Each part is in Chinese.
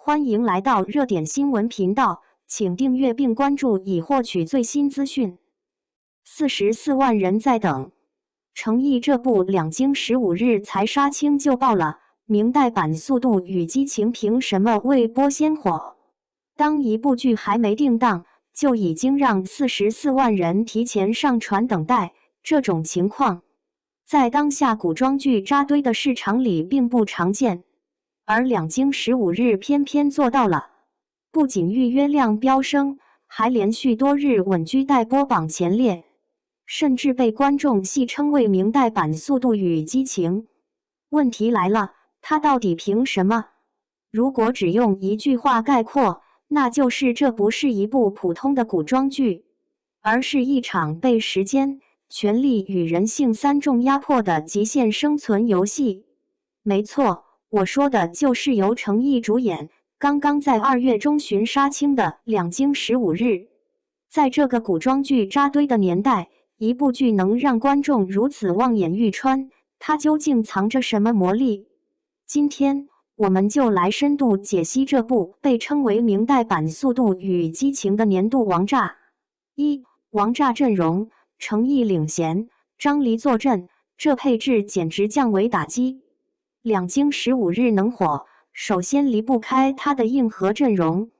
欢迎来到热点新闻频道，请订阅并关注以获取最新资讯。44万人在等，诚意这部两京15日才杀青就爆了，明代版《速度与激情》凭什么未播先火？当一部剧还没定档，就已经让44万人提前上传等待，这种情况在当下古装剧扎堆的市场里并不常见。而两京15日偏偏做到了，不仅预约量飙升，还连续多日稳居待播榜前列，甚至被观众戏称为明代版《速度与激情》。问题来了，它到底凭什么？如果只用一句话概括，那就是这不是一部普通的古装剧，而是一场被时间、权力与人性三重压迫的极限生存游戏。没错，我说的就是由诚意主演，刚刚在2月中旬杀青的《两京15日》。在这个古装剧扎堆的年代，一部剧能让观众如此望眼欲穿，它究竟藏着什么魔力？今天我们就来深度解析这部被称为明代版《速度与激情》的年度王炸。1. 王炸阵容，诚意领衔，张黎坐镇，这配置简直降维打击。两京15日能火，首先离不开他的硬核阵容。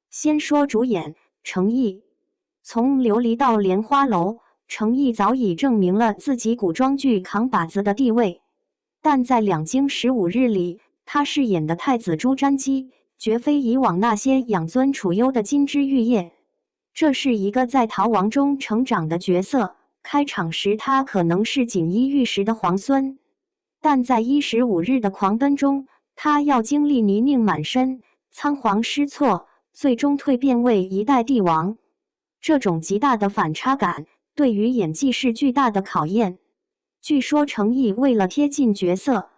先说主演，诚意。从琉璃到莲花楼，诚意早已证明了自己古装剧扛把子的地位。但在两京15日里，他饰演的太子朱瞻基，绝非以往那些养尊处优的金枝玉叶。这是一个在逃亡中成长的角色，开场时他可能是锦衣玉食的皇孙。但在15日的狂奔中，他要经历泥泞满身、仓皇失措，最终蜕变为一代帝王。这种极大的反差感，对于演技是巨大的考验。据说诚意为了贴近角色，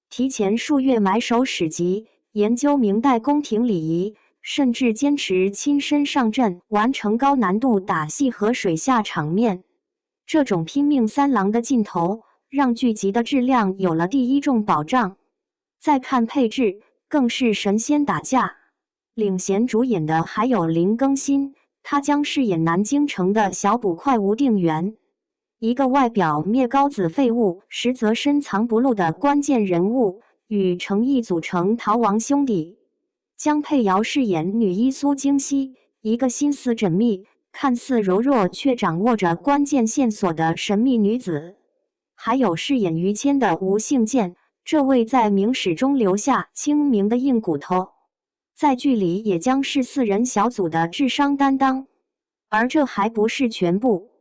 提前数月埋首史籍，研究明代宫廷礼仪，甚至坚持亲身上阵，完成高难度打戏和水下场面。这种拼命三郎的劲头，让剧集的质量有了第一重保障。再看配置，更是神仙打架。领衔主演的还有林更新，他将饰演南京城的小捕快吴定元，一个外表灭高子废物，实则深藏不露的关键人物，与诚意组成逃亡兄弟。江佩瑶饰演女一苏京熙，一个心思缜密、看似柔弱却掌握着关键线索的神秘女子。还有饰演于谦的吴信健，这位在明史中留下清明的硬骨头，在剧里也将是4人小组的智商担当。而这还不是全部，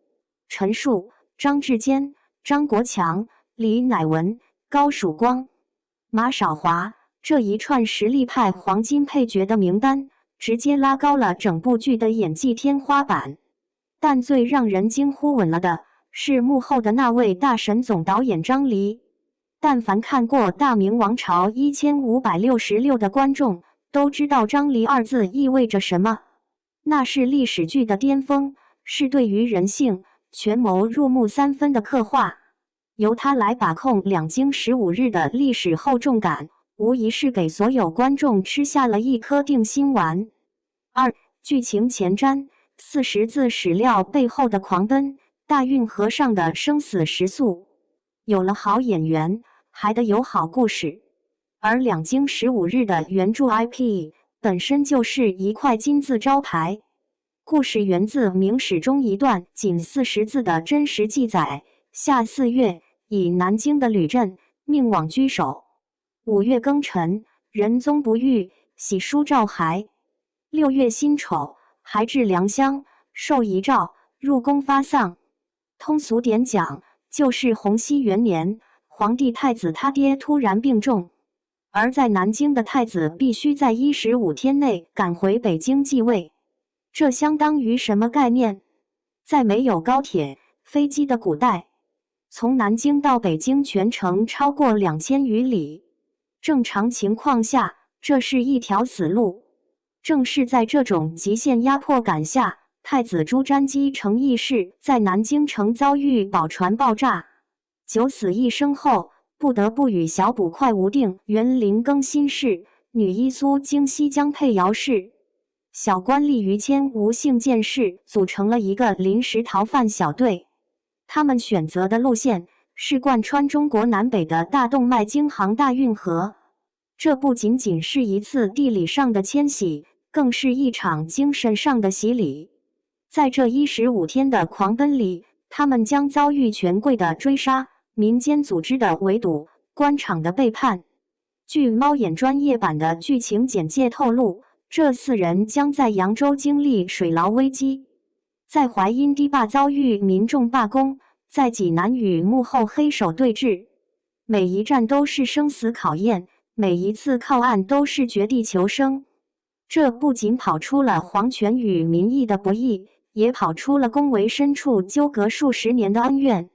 陈数、张志坚、张国强、李乃文、高曙光、马少华这一串实力派黄金配角的名单，直接拉高了整部剧的演技天花板。但最让人惊呼稳了的是幕后的那位大神总导演张黎。但凡看过《大明王朝1566》的观众都知道张黎2字意味着什么，那是历史剧的巅峰，是对于人性、权谋入木3分的刻画。由他来把控两京15日的历史厚重感，无疑是给所有观众吃下了一颗定心丸。2. 剧情前瞻，40字史料背后的狂奔，大运河上的生死时速。有了好演员，还得有好故事。而两京15日的原著 IP 本身就是一块金字招牌。故事源自明史中一段仅40字的真实记载：夏4月，以南京的吕震命往居首。5月庚辰，仁宗不遇，喜书诏骸。6月辛丑，还至良乡，受遗诏，入宫发丧。通俗点讲，就是洪熙元年，皇帝太子他爹突然病重，而在南京的太子必须在15天内赶回北京继位。这相当于什么概念？在没有高铁、飞机的古代，从南京到北京全程超过2000余里，正常情况下，这是一条死路。正是在这种极限压迫感下，太子朱瞻基诚意是在南京城遭遇宝船爆炸，九死一生后，不得不与小捕快吴定元林更新事，女一苏京西江配姚氏。小官吏于谦、吴姓剑士组成了一个临时逃犯小队，他们选择的路线是贯穿中国南北的大动脉京杭大运河。这不仅仅是一次地理上的迁徙，更是一场精神上的洗礼。在这15天的狂奔里，他们将遭遇权贵的追杀、民间组织的围堵、官场的背叛。据猫眼专业版的剧情简介透露，这4人将在扬州经历水牢危机，在淮阴堤坝遭遇民众罢工，在济南与幕后黑手对峙。每一战都是生死考验，每一次靠岸都是绝地求生。这不仅跑出了皇权与民意的不易，也跑出了宫闱深处纠葛数十年的恩怨。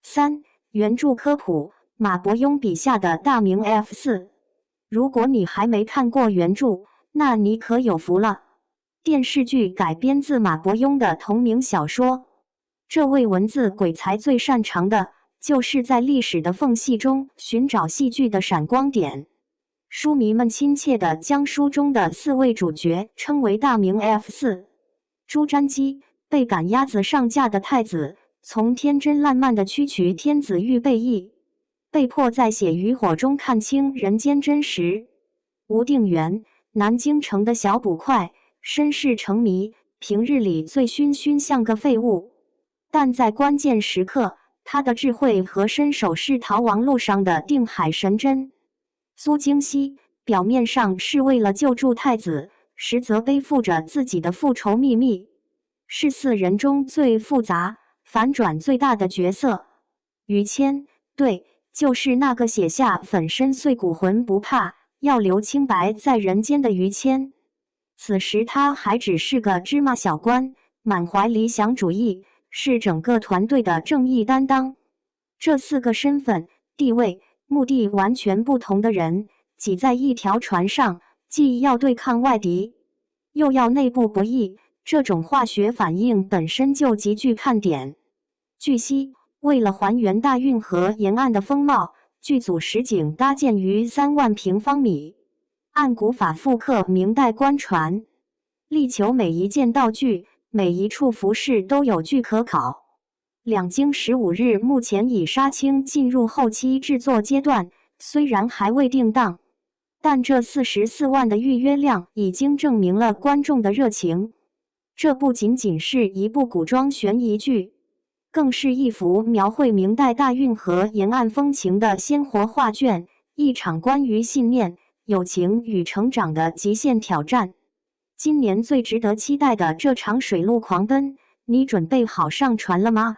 3. 原著科普：马伯庸笔下的大明 F4。如果你还没看过原著，那你可有福了。电视剧改编自马伯庸的同名小说。这位文字鬼才最擅长的就是在历史的缝隙中寻找戏剧的闪光点。书迷们亲切地将书中的4位主角称为大明 F4。朱瞻基，被赶鸭子上架的太子，从天真烂漫的区区天子预备役，被迫在血与火中看清人间真实。吴定远，南京城的小捕快，身世成谜，平日里醉醺醺像个废物，但在关键时刻，他的智慧和身手是逃亡路上的定海神针。苏京西，表面上是为了救助太子，实则背负着自己的复仇秘密，是4人中最复杂、反转最大的角色。于谦，对，就是那个写下粉身碎骨浑不怕，要留清白在人间的于谦。此时他还只是个芝麻小官，满怀理想主义，是整个团队的正义担当。这4个身份、地位、目的完全不同的人，挤在一条船上，既要对抗外敌，又要内部博弈，这种化学反应本身就极具看点。据悉，为了还原大运河沿岸的风貌，剧组实景搭建于3万平方米，按古法复刻明代官船，力求每一件道具、每一处服饰都有据可考。两京15日目前已杀青进入后期制作阶段，虽然还未定档，但这44万的预约量已经证明了观众的热情。这不仅仅是一部古装悬疑剧，更是一幅描绘明代大运河沿岸风情的鲜活画卷，一场关于信念、友情与成长的极限挑战。今年最值得期待的这场水陆狂奔，你准备好上船了吗？